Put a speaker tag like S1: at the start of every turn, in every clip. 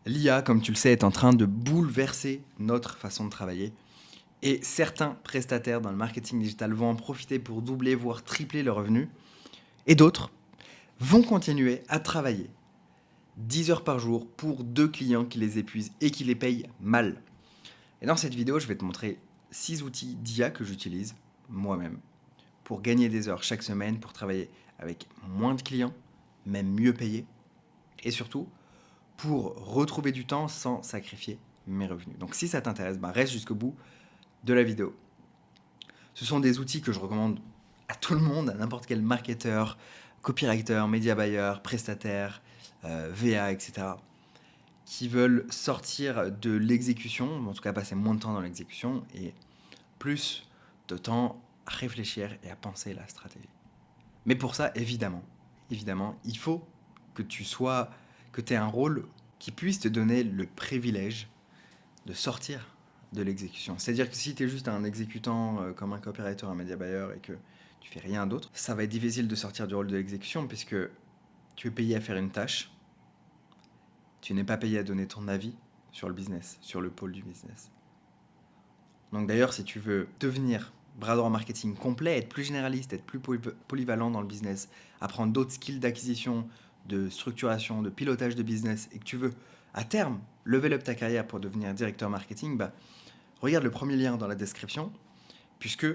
S1: L'IA, comme tu le sais, est en train de bouleverser notre façon de travailler. Et certains prestataires dans le marketing digital vont en profiter pour doubler, voire tripler leurs revenus. Et d'autres vont continuer à travailler 10 heures par jour pour 2 clients qui les épuisent et qui les payent mal. Et dans cette vidéo, je vais te montrer 6 outils d'IA que j'utilise moi-même pour gagner des heures chaque semaine, pour travailler avec moins de clients, même mieux payés, et surtout pour retrouver du temps sans sacrifier mes revenus. Donc si ça t'intéresse, reste jusqu'au bout de la vidéo. Ce sont des outils que je recommande à tout le monde, à n'importe quel marketeur, copywriter, media buyer, prestataire, VA, etc. qui veulent sortir de l'exécution, en tout cas passer moins de temps dans l'exécution et plus de temps à réfléchir et à penser la stratégie. Mais pour ça, évidemment, il faut que tu aies un rôle qui puisse te donner le privilège de sortir de l'exécution. C'est-à-dire que si tu es juste un exécutant comme un copywriter, un media buyer et que tu fais rien d'autre, ça va être difficile de sortir du rôle de l'exécution puisque tu es payé à faire une tâche, tu n'es pas payé à donner ton avis sur le business, sur le pôle du business. Donc d'ailleurs, si tu veux devenir bras droit marketing complet, être plus généraliste, être plus polyvalent dans le business, apprendre d'autres skills d'acquisition, de structuration, de pilotage de business, et que tu veux, à terme, level up ta carrière pour devenir directeur marketing, regarde le premier lien dans la description, puisque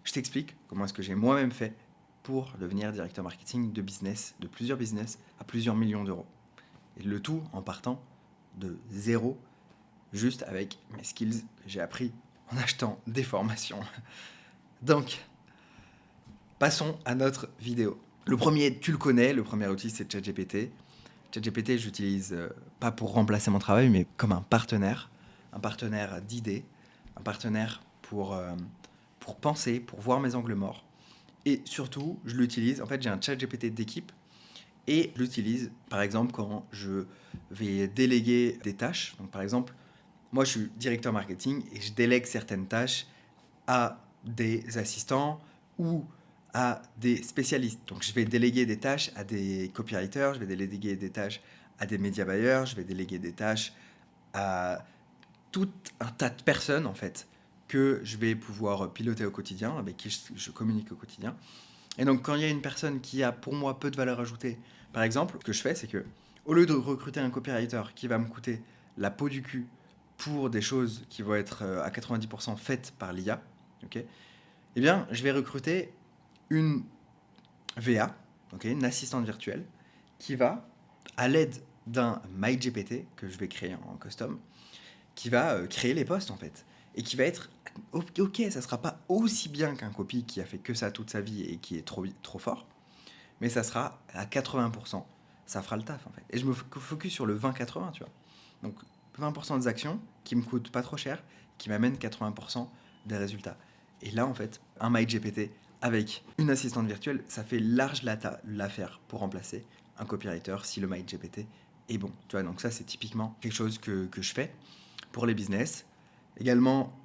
S1: je t'explique comment est-ce que j'ai moi-même fait pour devenir directeur marketing de business, de plusieurs business, à plusieurs millions d'euros. Et le tout en partant de zéro, juste avec mes skills que j'ai appris en achetant des formations. Donc, passons à notre vidéo. Le premier, tu le connais, le premier outil, c'est ChatGPT. ChatGPT, j'utilise pas pour remplacer mon travail, mais comme un partenaire d'idées, un partenaire pour penser, pour voir mes angles morts. Et surtout, je l'utilise, en fait, j'ai un ChatGPT d'équipe et je l'utilise, par exemple, quand je vais déléguer des tâches. Donc, par exemple, moi, je suis directeur marketing et je délègue certaines tâches à des assistants ou à des spécialistes. Donc, je vais déléguer des tâches à des copywriters, je vais déléguer des tâches à des média buyers, je vais déléguer des tâches à tout un tas de personnes, en fait, que je vais pouvoir piloter au quotidien, avec qui je communique au quotidien. Et donc, quand il y a une personne qui a, pour moi, peu de valeur ajoutée, par exemple, ce que je fais, c'est que, au lieu de recruter un copywriter qui va me coûter la peau du cul pour des choses qui vont être à 90% faites par l'IA, ok, eh bien, je vais recruter une VA, ok, une assistante virtuelle, qui va, à l'aide d'un MyGPT que je vais créer en custom, qui va créer les posts en fait. Et qui va être, ok, ça sera pas aussi bien qu'un copy qui a fait que ça toute sa vie et qui est trop fort, mais ça sera à 80%. Ça fera le taf en fait. Et je me focus sur le 20-80, tu vois. Donc 20% des actions qui me coûtent pas trop cher, qui m'amènent 80% des résultats. Et là en fait, un MyGPT avec une assistante virtuelle, ça fait large l'affaire pour remplacer un copywriter si le MyGPT est bon. Tu vois, donc ça c'est typiquement quelque chose que je fais pour les business. Également,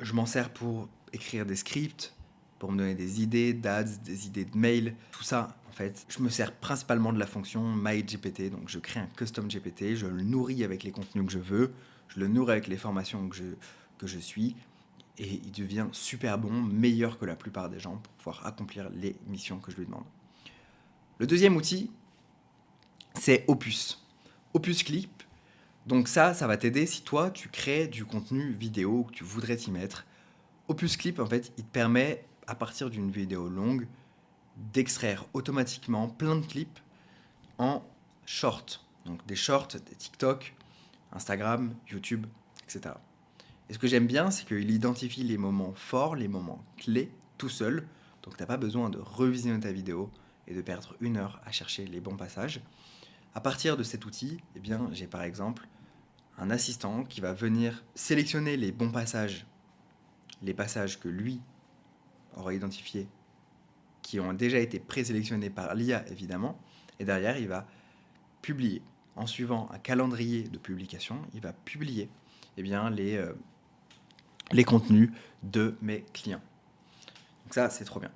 S1: je m'en sers pour écrire des scripts, pour me donner des idées d'ads, des idées de mails, tout ça. En fait, je me sers principalement de la fonction MyGPT. Donc, je crée un custom GPT, je le nourris avec les contenus que je veux, je le nourris avec les formations que je suis, et il devient super bon, meilleur que la plupart des gens pour pouvoir accomplir les missions que je lui demande. Le deuxième outil, c'est Opus. Opus Clip. Donc ça va t'aider si toi, tu crées du contenu vidéo que tu voudrais t'y mettre. Opus Clip, en fait, il te permet, à partir d'une vidéo longue, d'extraire automatiquement plein de clips en short. Donc des shorts, des TikTok, Instagram, YouTube, etc. Et ce que j'aime bien, c'est qu'il identifie les moments forts, les moments clés, tout seul. Donc t'as pas besoin de revisionner ta vidéo et de perdre 1 heure à chercher les bons passages. À partir de cet outil, eh bien, j'ai par exemple un assistant qui va venir sélectionner les bons passages, les passages que lui aura identifiés, qui ont déjà été présélectionnés par l'IA évidemment, et derrière il va publier. En suivant un calendrier de publication, il va publier les contenus de mes clients. Donc ça, c'est trop bien.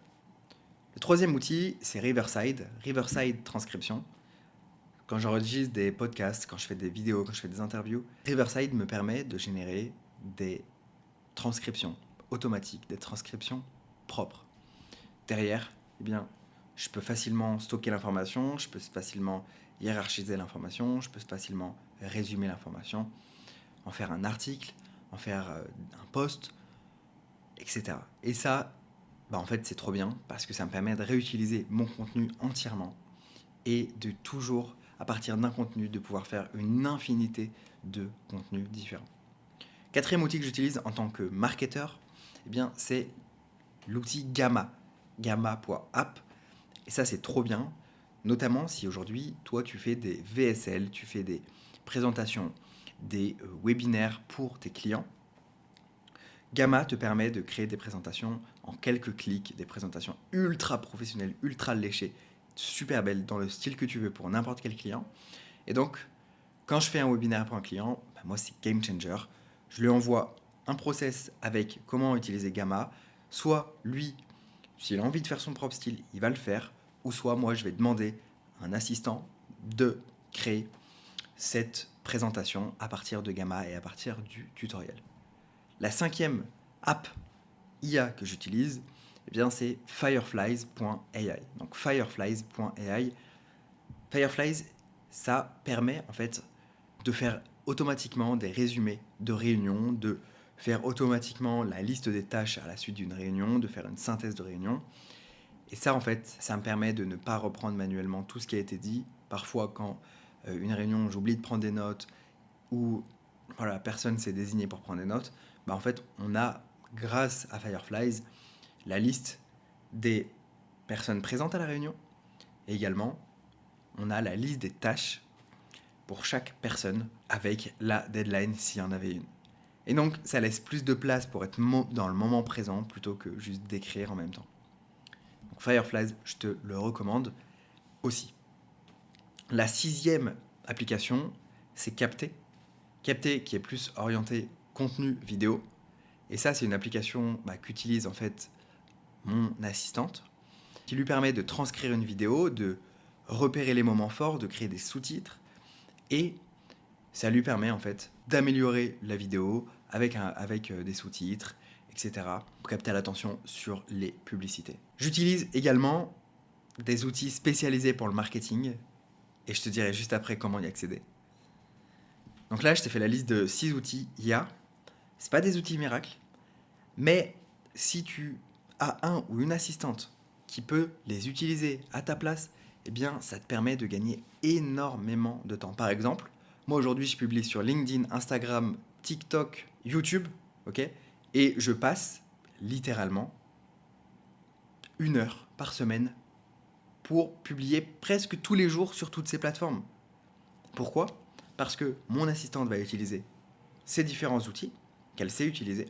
S1: Le troisième outil, c'est Riverside, Riverside Transcription. quand j'enregistre des podcasts, quand je fais des vidéos, quand je fais des interviews, Riverside me permet de générer des transcriptions automatiques, des transcriptions propres. Derrière, eh bien, je peux facilement stocker l'information, je peux facilement hiérarchiser l'information, je peux facilement résumer l'information, en faire un article, en faire un post, etc. Et ça, en fait, c'est trop bien parce que ça me permet de réutiliser mon contenu entièrement et de toujours, à partir d'un contenu, de pouvoir faire une infinité de contenus différents. Quatrième outil que j'utilise en tant que marketeur, eh bien, c'est l'outil Gamma, gamma.app. Et ça, c'est trop bien, notamment si aujourd'hui, toi, tu fais des VSL, tu fais des présentations, des webinaires pour tes clients. Gamma te permet de créer des présentations en quelques clics, des présentations ultra professionnelles, ultra léchées, super belles, dans le style que tu veux pour n'importe quel client. Et donc, quand je fais un webinaire pour un client, moi, c'est game changer. Je lui envoie un process avec comment utiliser Gamma. Soit lui, s'il a envie de faire son propre style, il va le faire. Ou soit moi, je vais demander à un assistant de créer cette présentation à partir de Gamma et à partir du tutoriel. La cinquième app IA que j'utilise, eh bien, c'est fireflies.ai. Donc fireflies.ai. Fireflies, ça permet en fait de faire automatiquement des résumés de réunions, de faire automatiquement la liste des tâches à la suite d'une réunion, de faire une synthèse de réunion. Et ça, en fait, ça me permet de ne pas reprendre manuellement tout ce qui a été dit. Parfois, quand une réunion, j'oublie de prendre des notes ou voilà, personne s'est désigné pour prendre des notes, en fait, on a, grâce à Fireflies, la liste des personnes présentes à la réunion. Et également, on a la liste des tâches pour chaque personne avec la deadline s'il y en avait une. Et donc, ça laisse plus de place pour être dans le moment présent plutôt que juste d'écrire en même temps. Donc, Fireflies, je te le recommande aussi. La sixième application, c'est Capté. Capté qui est plus orienté contenu vidéo. Et ça, c'est une application qu'utilise en fait mon assistante, qui lui permet de transcrire une vidéo, de repérer les moments forts, de créer des sous-titres, et ça lui permet en fait d'améliorer la vidéo avec des sous-titres, etc., pour capter l'attention sur les publicités. J'utilise également des outils spécialisés pour le marketing, et je te dirai juste après comment y accéder. Donc là, je t'ai fait la liste de 6 outils IA. C'est pas des outils miracles, mais si tu as un ou une assistante qui peut les utiliser à ta place, eh bien, ça te permet de gagner énormément de temps. Par exemple, moi aujourd'hui, je publie sur LinkedIn, Instagram, TikTok, YouTube, ok, et je passe littéralement 1 heure par semaine pour publier presque tous les jours sur toutes ces plateformes. Pourquoi ? Parce que mon assistante va utiliser ces différents outils qu'elle sait utiliser.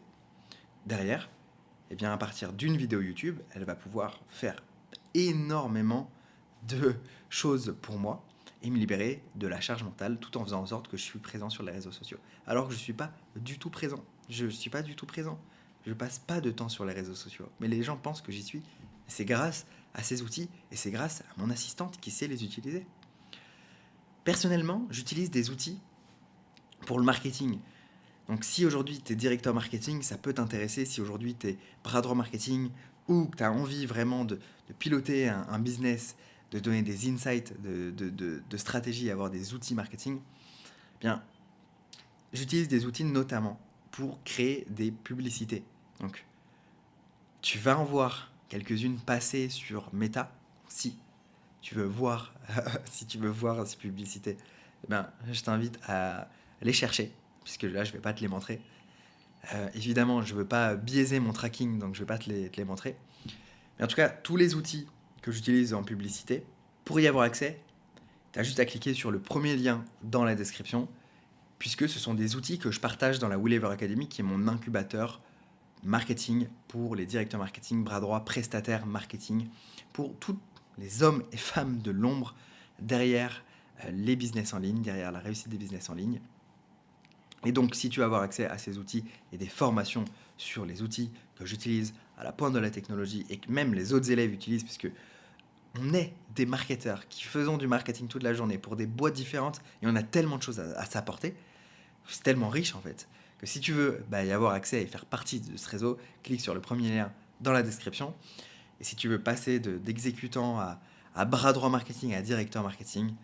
S1: Derrière, eh bien, à partir d'une vidéo YouTube, elle va pouvoir faire énormément de choses pour moi et me libérer de la charge mentale tout en faisant en sorte que je suis présent sur les réseaux sociaux. Alors que je ne suis pas du tout présent. Je ne suis pas du tout présent. Je passe pas de temps sur les réseaux sociaux. Mais les gens pensent que j'y suis. C'est grâce à ces outils et c'est grâce à mon assistante qui sait les utiliser. Personnellement, j'utilise des outils pour le marketing. Donc si aujourd'hui tu es directeur marketing, ça peut t'intéresser. Si aujourd'hui tu es bras droit marketing ou que tu as envie vraiment de piloter un business, de donner des insights, de stratégie, avoir des outils marketing, eh bien, j'utilise des outils notamment pour créer des publicités. Donc, tu vas en voir quelques-unes passer sur Meta. Si tu veux voir, si tu veux voir ces publicités, eh bien, je t'invite à les chercher, puisque là, je ne vais pas te les montrer. Évidemment, je ne veux pas biaiser mon tracking, donc je ne vais pas te les montrer. Mais en tout cas, tous les outils que j'utilise en publicité, pour y avoir accès, tu as juste à cliquer sur le premier lien dans la description, puisque ce sont des outils que je partage dans la Willever Academy, qui est mon incubateur marketing pour les directeurs marketing, bras droit, prestataires marketing, pour tous les hommes et femmes de l'ombre derrière les business en ligne, derrière la réussite des business en ligne. Et donc, si tu veux avoir accès à ces outils et des formations sur les outils que j'utilise à la pointe de la technologie et que même les autres élèves utilisent, puisque on est des marketeurs qui faisons du marketing toute la journée pour des boîtes différentes et on a tellement de choses à s'apporter. C'est tellement riche en fait que si tu veux y avoir accès et faire partie de ce réseau, clique sur le premier lien dans la description. Et si tu veux passer d'exécutant à bras droit marketing, à directeur marketing,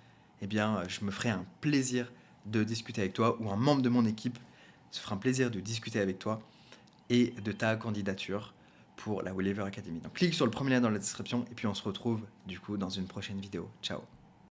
S1: eh bien, je me ferai un plaisir de discuter avec toi ou un membre de mon équipe se fera un plaisir de discuter avec toi et de ta candidature pour la Welliver Academy. Donc clique sur le premier lien dans la description et puis on se retrouve du coup dans une prochaine vidéo. Ciao.